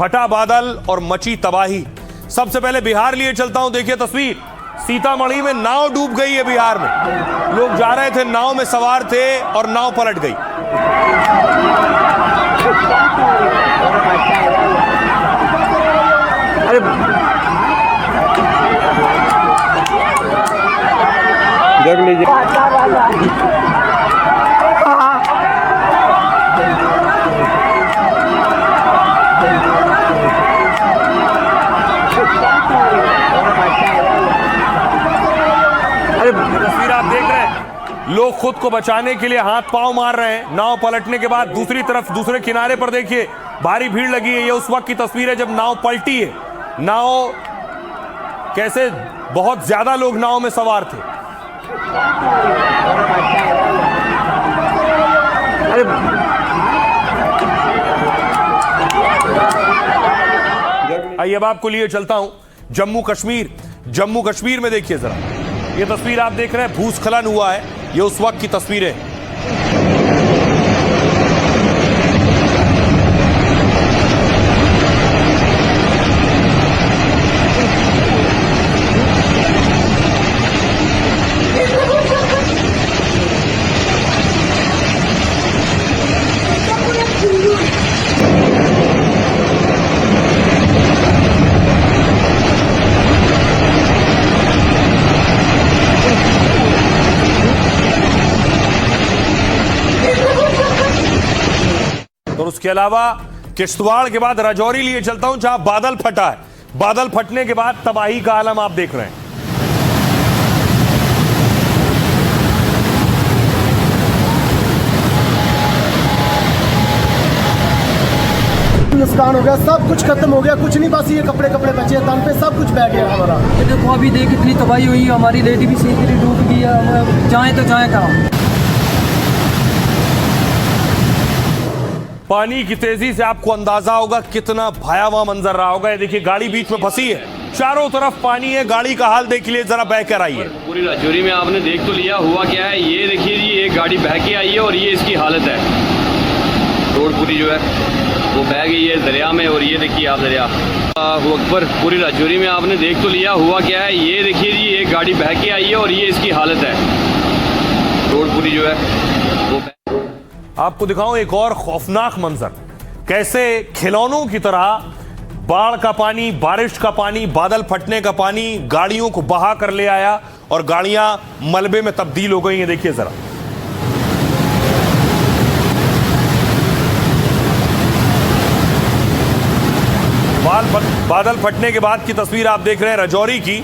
फटा बादल और मची तबाही। सबसे पहले बिहार लिए चलता हूं, देखिए तस्वीर। सीतामढ़ी में नाव डूब गई है। बिहार में लोग जा रहे थे, नाव में सवार थे और नाव पलट गई। अरे देख लीजिए। तस्वीर आप देख रहे हैं, लोग खुद को बचाने के लिए हाथ पांव मार रहे हैं। नाव पलटने के बाद दूसरी तरफ, दूसरे किनारे पर देखिए भारी भीड़ लगी है। ये उस वक्त की तस्वीर है जब नाव पलटी है। नाव कैसे, बहुत ज्यादा लोग नाव में सवार थे। आइए अब आपको लिए चलता हूं जम्मू कश्मीर। जम्मू कश्मीर में देखिए जरा, ये तस्वीर आप देख रहे हैं, भूस्खलन हुआ है। ये उस वक्त की तस्वीरें। और उसके अलावा किश्तवाड़ के बाद राजौरी लिए चलता हूं, जहां बादल फटा है। बादल फटने के बाद तबाही का आलम आप देख रहे हैं। नुकसान हो गया, सब कुछ खत्म हो गया, कुछ नहीं, बस ये कपड़े बचे हैं तन पे, सब कुछ बह गया हमारा। देखो अभी देख इतनी तबाही हुई है, हमारी लेडी भी सीधी डूब गई है। जाएं तो जाएं कहाँ। पानी की तेजी से आपको अंदाजा होगा कितना भयावह मंजर रहा होगा। ये देखिए गाड़ी बीच में फंसी है, चारों तरफ पानी है। गाड़ी का हाल देख लीजिए जरा, बह कर आई है। पूरी राजौरी में आपने देख तो लिया हुआ क्या है। ये देखिए जी, एक गाड़ी बह के आई है और ये इसकी हालत है। रोड पूरी जो है वो बह गई है दरिया में। और ये देखिए आप दरिया वो अकबर, पूरी राजौरी में आपने देख तो लिया हुआ क्या है। ये देखिए जी, एक गाड़ी बह के आई है और ये इसकी हालत है। रोड पूरी जो है वो। आपको दिखाऊं एक और खौफनाक मंजर, कैसे खिलौनों की तरह बाढ़ का पानी, बारिश का पानी, बादल फटने का पानी गाड़ियों को बहा कर ले आया और गाड़ियां मलबे में तब्दील हो गई हैं। देखिए जरा, बादल फटने के बाद की तस्वीर आप देख रहे हैं राजौरी की,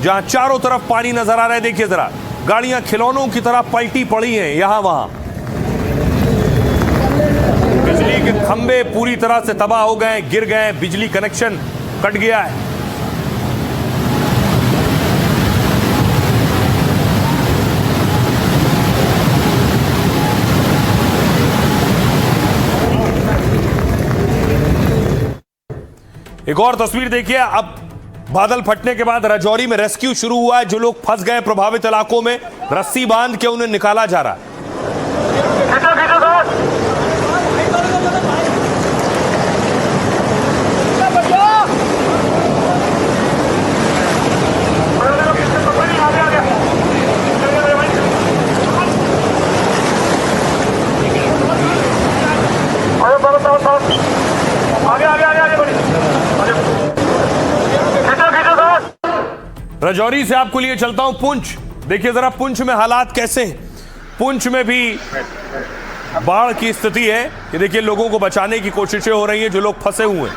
जहां चारों तरफ पानी नजर आ रहा है। देखिए जरा, गाड़ियां खिलौनों की तरह पलटी पड़ी हैं यहां वहां। बिजली के खंभे पूरी तरह से तबाह हो गए, गिर गए, बिजली कनेक्शन कट गया है। एक और तस्वीर देखिए, अब बादल फटने के बाद राजौरी में रेस्क्यू शुरू हुआ है। जो लोग फंस गए प्रभावित इलाकों में, रस्सी बांध के उन्हें निकाला जा रहा है। राजौरी से आपको लिए चलता हूं पुंछ। देखिए जरा पुंछ में हालात कैसे हैं। पुंछ में भी बाढ़ की स्थिति है। ये देखिए, लोगों को बचाने की कोशिशें हो रही हैं, जो लोग फंसे हुए हैं।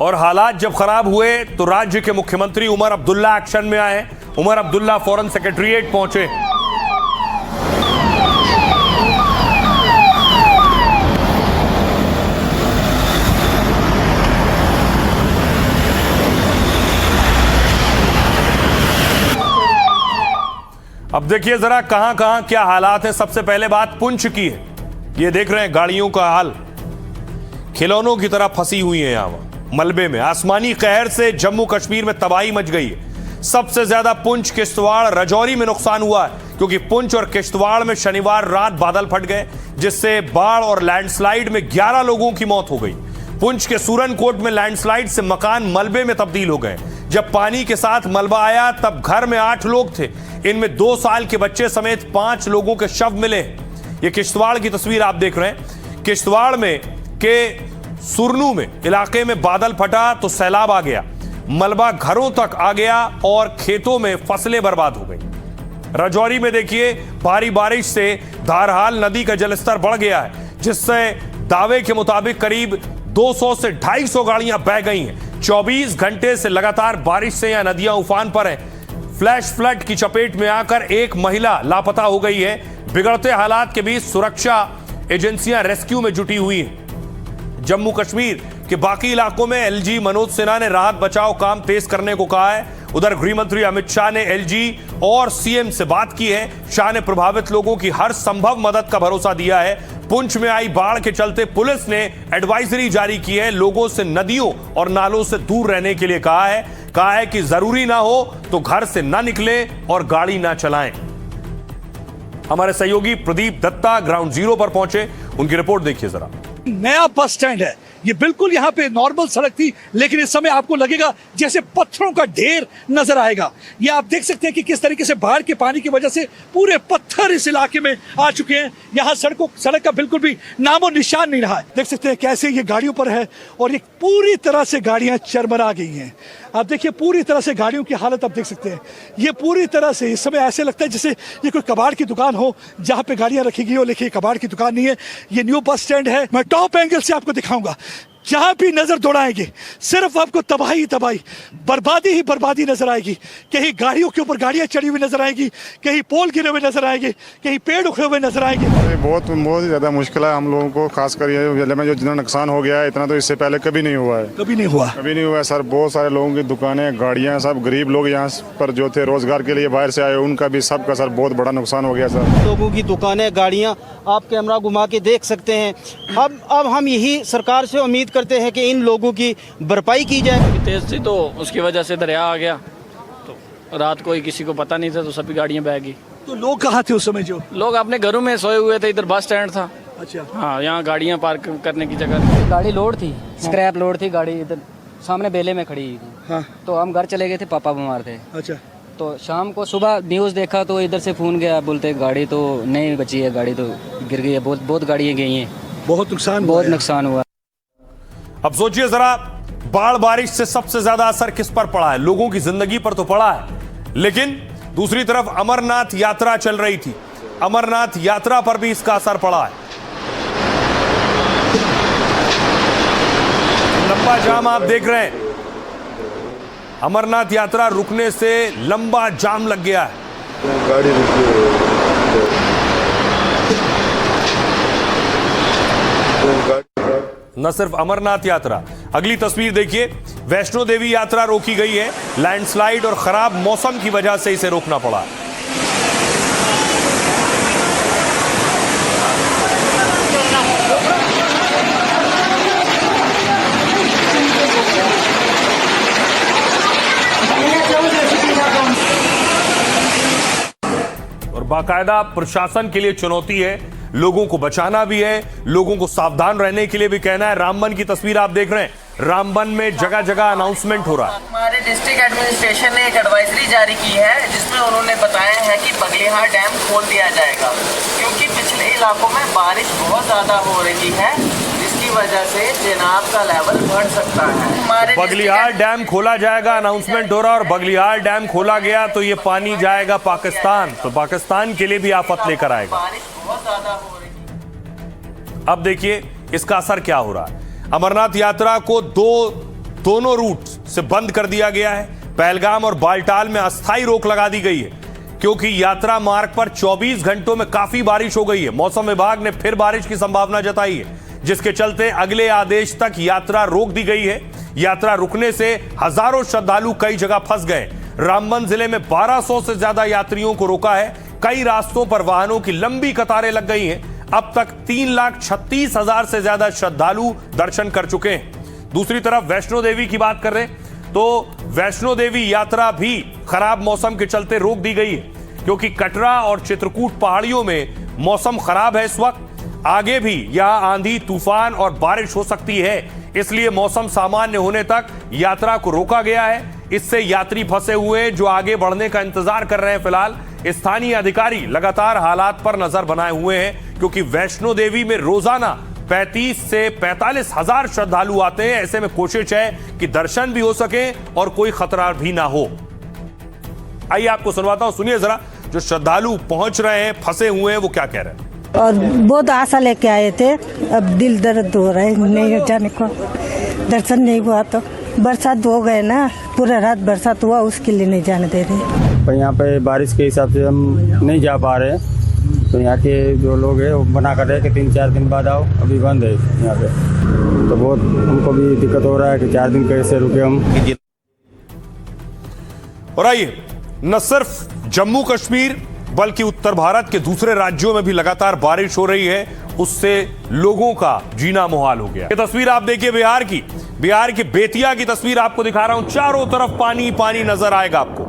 और हालात जब खराब हुए तो राज्य के मुख्यमंत्री उमर अब्दुल्ला एक्शन में आए। उमर अब्दुल्ला फौरन सेक्रेटेरिएट पहुंचे। अब देखिए जरा कहां कहां क्या हालात है। सबसे पहले बात पुंछ की है। ये देख रहे हैं गाड़ियों का हाल, खिलौनों की तरह फंसी हुई है यहां मलबे में। आसमानी कहर से जम्मू कश्मीर में तबाही मच गई है। सबसे ज्यादा पुंछ, किश्तवाड़, राजौरी में नुकसान हुआ है, क्योंकि पुंछ और किश्तवाड़ में शनिवार रात बादल फट गए, जिससे बाढ़ और लैंडस्लाइड में 11 लोगों की मौत हो गई। पुंछ के सूरनकोट में लैंडस्लाइड से मकान मलबे में तब्दील हो गए। जब पानी के साथ मलबा आया तब घर में 8 लोग थे, इनमें 2 साल के बच्चे समेत 5 लोगों के शव मिले। ये किश्तवाड़ की तस्वीर आप देख रहे हैं। किश्तवाड़ में के सुरनू में इलाके में बादल फटा तो सैलाब आ गया, मलबा घरों तक आ गया और खेतों में फसलें बर्बाद हो गई। राजौरी में देखिए, भारी बारिश से धारहाल नदी का जलस्तर बढ़ गया है, जिससे दावे के मुताबिक करीब 200 से 250 गाड़ियां बह गई हैं। 24 घंटे से लगातार बारिश से यह नदियां उफान पर हैं। फ्लैश फ्लड की चपेट में आकर एक महिला लापता हो गई है। बिगड़ते हालात के बीच सुरक्षा एजेंसियां रेस्क्यू में जुटी हुई हैं। जम्मू कश्मीर के बाकी इलाकों में एलजी मनोज सिन्हा ने राहत बचाव काम तेज करने को कहा है। उधर गृह मंत्री अमित शाह ने एलजी और सीएम से बात की है। शाह ने प्रभावित लोगों की हर संभव मदद का भरोसा दिया है। पुंछ में आई बाढ़ के चलते पुलिस ने एडवाइजरी जारी की है। लोगों से नदियों और नालों से दूर रहने के लिए कहा है कि जरूरी ना हो तो घर से ना निकलें और गाड़ी ना चलाएं। हमारे सहयोगी प्रदीप दत्ता ग्राउंड जीरो पर पहुंचे, उनकी रिपोर्ट देखिए जरा। नया बस स्टैंड है ये, बिल्कुल यहाँ पे नॉर्मल सड़क थी, लेकिन इस समय आपको लगेगा जैसे पत्थरों का ढेर नजर आएगा। ये आप देख सकते हैं कि किस तरीके से बाढ़ के पानी की वजह से पूरे पत्थर इस इलाके में आ चुके हैं। यहाँ सड़क का बिल्कुल भी नामो निशान नहीं रहा है। देख सकते हैं कैसे ये गाड़ियों पर है और ये पूरी तरह से गाड़ियां चरमरा गई हैं। आप देखिए पूरी तरह से गाड़ियों की हालत आप देख सकते हैं। ये पूरी तरह से इस समय ऐसे लगता है जैसे ये कोई कबाड़ की दुकान हो जहाँ पे गाड़ियां रखी गई हो, लेकिन ये कबाड़ की दुकान नहीं है, ये न्यू बस स्टैंड है। मैं टॉप एंगल से आपको दिखाऊंगा। जहां भी नजर दौड़ाएंगे सिर्फ आपको तबाही तबाही, बर्बादी ही बर्बादी नजर आएगी। कहीं गाड़ियों के ऊपर गाड़ियां चढ़ी हुई नजर आएगी, कहीं पोल गिरे हुए नजर आएंगे, कहीं पेड़ उखड़े हुए नजर आएंगे। बहुत ज़्यादा मुश्किल है हम लोगों को, खासकर ये जिले में जो जितना नुकसान हो गया है, इतना तो इससे पहले कभी नहीं हुआ है। कभी नहीं हुआ है सर। बहुत सारे लोगों की दुकानें, गाड़ियाँ, सब गरीब लोग यहाँ पर जो थे रोजगार के लिए बाहर से आए, उनका भी सबका सर बहुत बड़ा नुकसान हो गया सर। लोगों की दुकानें, गाड़ियाँ आप कैमरा घुमा के देख सकते हैं। अब हम यही सरकार से उम्मीद करते हैं कि इन लोगों की भरपाई की जाए। तेज थी तो उसकी वजह से दरिया आ गया, तो रात को ही किसी को पता नहीं था तो सभी गाड़ियां बह गई। तो लोग कहाँ थे उस समय? जो लोग अपने घरों में सोए हुए थे, इधर बस स्टैंड था। अच्छा। हाँ, यहाँ गाड़ियां पार्क करने की जगह। गाड़ी लोड थी, स्क्रैप लोड थी गाड़ी, इधर सामने बेले में खड़ी थी। हाँ। तो हम घर चले गए थे, पापा बीमार थे। अच्छा। तो शाम को सुबह न्यूज़ देखा तो इधर से फोन गया, बोलते गाड़ी तो नहीं बची है, गाड़ी तो गिर गई है, बहुत गाड़ियाँ गई हैं, बहुत नुकसान हुआ। अब सोचिए जरा, बाढ़ बारिश से सबसे ज्यादा असर किस पर पड़ा है? लोगों की जिंदगी पर तो पड़ा है, लेकिन दूसरी तरफ अमरनाथ यात्रा चल रही थी, अमरनाथ यात्रा पर भी इसका असर पड़ा है। लंबा जाम आप देख रहे हैं, अमरनाथ यात्रा रुकने से लंबा जाम लग गया है। गाड़ी न सिर्फ अमरनाथ यात्रा, अगली तस्वीर देखिए, वैष्णो देवी यात्रा रोकी गई है। लैंडस्लाइड और खराब मौसम की वजह से इसे रोकना पड़ा। और बाकायदा प्रशासन के लिए चुनौती है, लोगों को बचाना भी है, लोगों को सावधान रहने के लिए भी कहना है। रामबन की तस्वीर आप देख रहे हैं, रामबन में जगह जगह अनाउंसमेंट हो रहा है। हमारे डिस्ट्रिक्ट एडमिनिस्ट्रेशन ने एक एडवाइजरी जारी की है, जिसमें उन्होंने बताया है कि बगलिहार डैम खोल दिया जाएगा, क्योंकि पिछले इलाकों में बारिश बहुत ज्यादा हो रही है, जिसकी वजह से चिनाब का लेवल बढ़ सकता है। बगलिहार डैम खोला जाएगा, अनाउंसमेंट हो रहा है, और बगलिहार डैम खोला गया तो ये पानी जाएगा पाकिस्तान, तो पाकिस्तान के लिए भी आफत लेकर आएगा। बारिश बहुत ज्यादा हो रही है। अब देखिए इसका असर क्या हो रहा है। अमरनाथ यात्रा को दोनों रूट से बंद कर दिया गया है। पहलगाम और बालटाल में अस्थायी रोक लगा दी गई है, क्योंकि यात्रा मार्ग पर 24 घंटों में काफी बारिश हो गई है। मौसम विभाग ने फिर बारिश की संभावना जताई है, जिसके चलते अगले आदेश तक यात्रा रोक दी गई है। यात्रा रुकने से हजारों श्रद्धालु कई जगह फंस गए। रामबन जिले में 1200 से ज्यादा यात्रियों को रोका है। कई रास्तों पर वाहनों की लंबी कतारें लग गई हैं। अब तक 3,36,000 से ज्यादा श्रद्धालु दर्शन कर चुके हैं। दूसरी तरफ वैष्णो देवी की बात कर रहे हैं, तो वैष्णो देवी यात्रा भी खराब मौसम के चलते रोक दी गई है, क्योंकि कटरा और चित्रकूट पहाड़ियों में मौसम खराब है इस वक्त। आगे भी यहां आंधी, तूफान और बारिश हो सकती है, इसलिए मौसम सामान्य होने तक यात्रा को रोका गया है। इससे यात्री फंसे हुए जो आगे बढ़ने का इंतजार कर रहे हैं। फिलहाल स्थानीय अधिकारी लगातार हालात पर नजर बनाए हुए हैं, क्योंकि वैष्णो देवी में रोजाना 35 से 45 हजार श्रद्धालु आते हैं। ऐसे में कोशिश है कि दर्शन भी हो सके और कोई खतरा भी ना हो। आइए आपको सुनवाता हूं, सुनिए जरा जो श्रद्धालु पहुंच रहे हैं, फंसे हुए हैं, वो क्या कह रहे हैं। और बहुत आशा लेके आए थे, अब दिल दर्द हो रहा है नहीं जाने को, दर्शन नहीं हुआ। तो बरसात हो गए ना, पूरा रात बरसात हुआ, उसके लिए नहीं जाने दे रहे। पर यहाँ पे बारिश के हिसाब से हम नहीं जा पा रहे हैं, तो यहाँ के जो लोग हैं वो मना कर रहे हैं कि 3-4 दिन बाद आओ, अभी बंद है यहाँ पे। तो बहुत उनको भी दिक्कत हो रहा है कि 4 दिन कैसे रुके हम। और आइए, न सिर्फ जम्मू कश्मीर बल्कि उत्तर भारत के दूसरे राज्यों में भी लगातार बारिश हो रही है, उससे लोगों का जीना मुहाल हो गया। ये तस्वीर आप देखिए बिहार की बेतिया की तस्वीर आपको दिखा रहा हूं। चारों तरफ पानी पानी नजर आएगा आपको।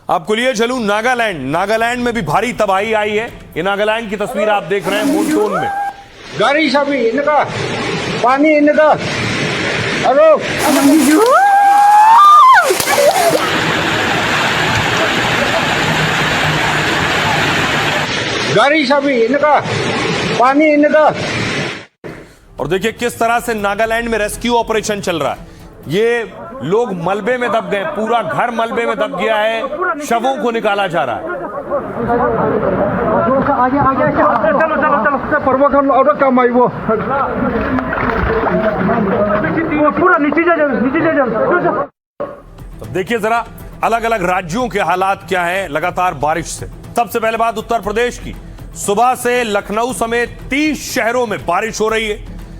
आपको लिए चलूं नागालैंड में भी भारी तबाही आई है। ये नागालैंड की तस्वीर आप देख रहे हैं मोनटोन में। गाड़ी सभी इनका पानी इनका, हेलो गाड़ी सभी इनका पानी इनका। और देखिए किस तरह से नागालैंड में रेस्क्यू ऑपरेशन चल रहा है। ये लोग मलबे में दब गए, पूरा घर मलबे में दब गया है, शवों को निकाला जा रहा है। तो देखिए जरा अलग अलग राज्यों के हालात क्या हैं लगातार बारिश से। सबसे पहले बात उत्तर प्रदेश की। सुबह से लखनऊ समेत 30 शहरों में बारिश हो रही है।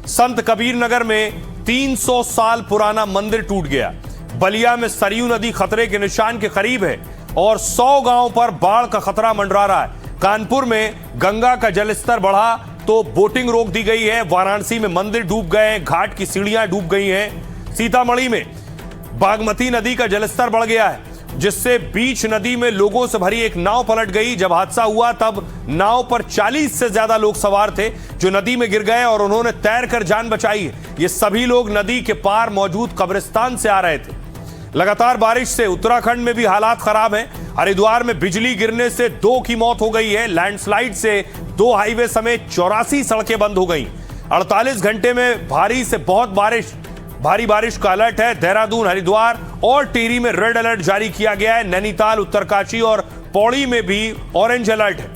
संत कबीर नगर में 300 साल पुराना मंदिर टूट गया। बलिया में सरयू नदी खतरे के निशान के करीब है और 100 गांव पर बाढ़ का खतरा मंडरा रहा है। कानपुर में गंगा का जलस्तर बढ़ा तो बोटिंग रोक दी गई है। वाराणसी में मंदिर डूब गए हैं, घाट की सीढ़ियां डूब गई हैं। सीतामढ़ी में बागमती नदी का जलस्तर बढ़ गया है, जिससे बीच नदी में लोगों से भरी एक नाव पलट गई। जब हादसा हुआ तब नाव पर 40 से ज्यादा लोग सवार थे जो नदी में गिर गए और उन्होंने तैरकर जान बचाई है। ये सभी लोग नदी के पार मौजूद कब्रिस्तान से आ रहे थे। लगातार बारिश से उत्तराखंड में भी हालात खराब हैं। हरिद्वार में बिजली गिरने से 2 की मौत हो गई है। लैंडस्लाइड से 2 हाईवे समेत 84 सड़कें बंद हो गई। 48 घंटे में भारी से बहुत भारी बारिश का अलर्ट है। देहरादून, हरिद्वार और टिहरी में रेड अलर्ट जारी किया गया है। नैनीताल, उत्तरकाशी और पौड़ी में भी ऑरेंज अलर्ट है।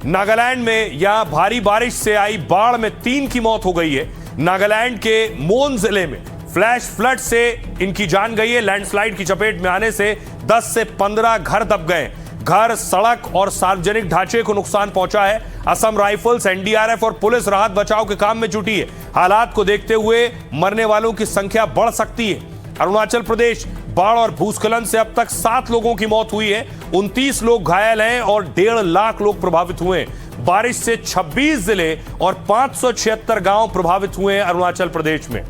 नागालैंड में यहां भारी बारिश से आई बाढ़ में 3 की मौत हो गई है। नागालैंड के मोन जिले में फ्लैश फ्लड से इनकी जान गई है। लैंडस्लाइड की चपेट में आने से 10 से 15 घर दब गए। घर, सड़क और सार्वजनिक ढांचे को नुकसान पहुंचा है। असम राइफल्स, एनडीआरएफ और पुलिस राहत बचाव के काम में जुटी है। हालात को देखते हुए मरने वालों की संख्या बढ़ सकती है। अरुणाचल प्रदेश बाढ़ और भूस्खलन से अब तक 7 लोगों की मौत हुई है। 29 लोग घायल हैं और 1.5 लाख लोग प्रभावित हुए हैं। बारिश से 26 जिले और 576 गांव प्रभावित हुए हैं अरुणाचल प्रदेश में।